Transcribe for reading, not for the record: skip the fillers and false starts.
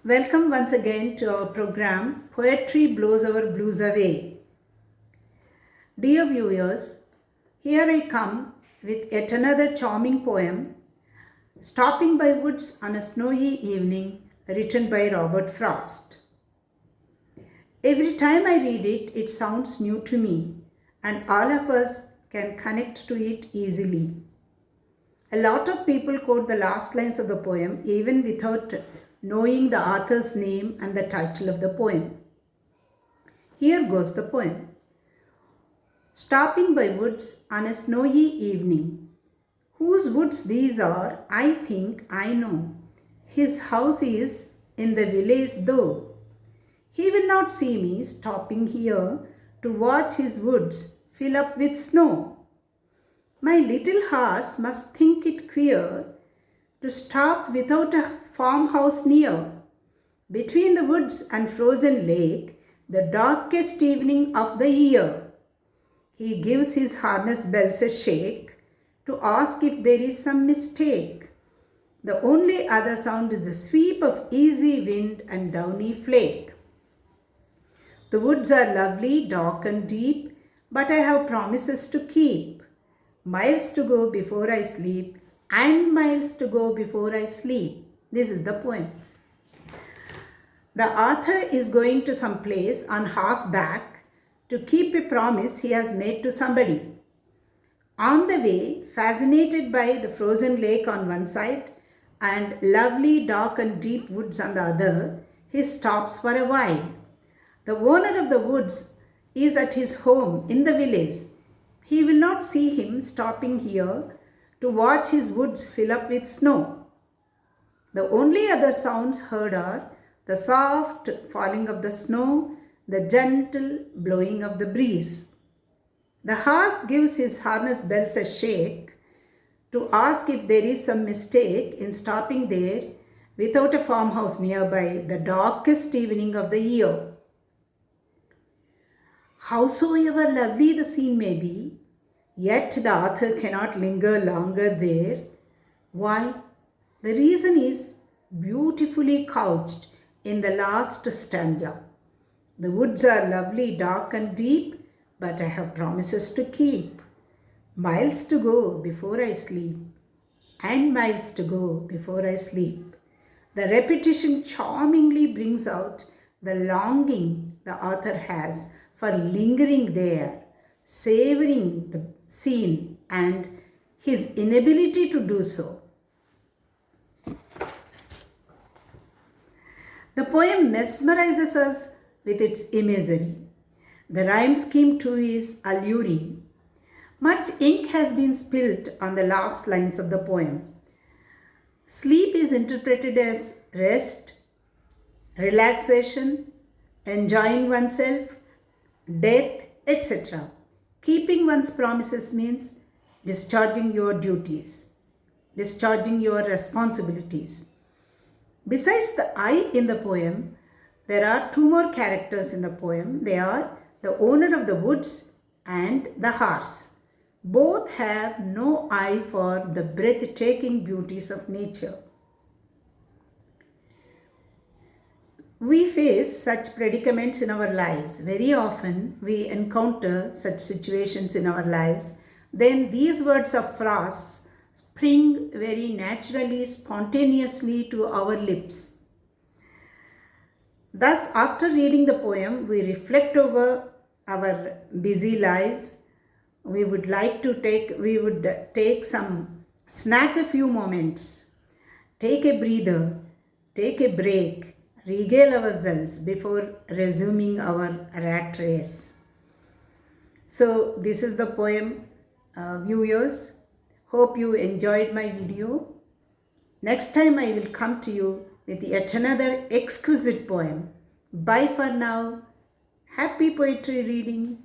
Welcome once again to our program Poetry Blows Our Blues Away. Dear viewers, here I come with yet another charming poem, Stopping by Woods on a Snowy Evening, written by Robert Frost. Every time I read it, it sounds new to me, and all of us can connect to it easily. A lot of people quote the last lines of the poem even without knowing the author's name and the title of the poem. Here goes the poem. Stopping by woods on a snowy evening. Whose woods these are, I think I know. His house is in the village though. He will not see me stopping here to watch his woods fill up with snow. My little horse must think it queer to stop without a farmhouse near. Between the woods and frozen lake, the darkest evening of the year. He gives his harness bells a shake to ask if there is some mistake. The only other sound is the sweep of easy wind and downy flake. The woods are lovely, dark and deep, but I have promises to keep. Miles to go before I sleep, and miles to go before I sleep. This is the poem. The author is going to some place on horseback to keep a promise he has made to somebody. On the way, fascinated by the frozen lake on one side and lovely dark and deep woods on the other, he stops for a while. The owner of the woods is at his home in the village. He will not see him stopping here to watch his woods fill up with snow. The only other sounds heard are the soft falling of the snow, the gentle blowing of the breeze. The horse gives his harness bells a shake to ask if there is some mistake in stopping there without a farmhouse nearby, the darkest evening of the year. Howsoever lovely the scene may be, yet the author cannot linger longer there. Why? The reason is beautifully couched in the last stanza. The woods are lovely, dark and deep, but I have promises to keep. Miles to go before I sleep, and miles to go before I sleep. The repetition charmingly brings out the longing the author has for lingering there, savoring the scene and his inability to do so. The poem mesmerizes us with its imagery. The rhyme scheme too is alluring. Much ink has been spilt on the last lines of the poem. Sleep is interpreted as rest, relaxation, enjoying oneself, death, etc. Keeping one's promises means discharging your duties, discharging your responsibilities. Besides the I in the poem, there are two more characters in the poem. They are the owner of the woods and the horse. Both have no eye for the breathtaking beauties of nature. We face such predicaments in our lives. Very often we encounter such situations in our lives. Then these words of Frost spring very naturally, spontaneously to our lips. Thus, after reading the poem, we reflect over our busy lives. We would take snatch a few moments, take a breather, take a break, regale ourselves before resuming our rat race. So this is the poem, viewers. Hope you enjoyed my video. Next time I will come to you with yet another exquisite poem. Bye for now. Happy poetry reading.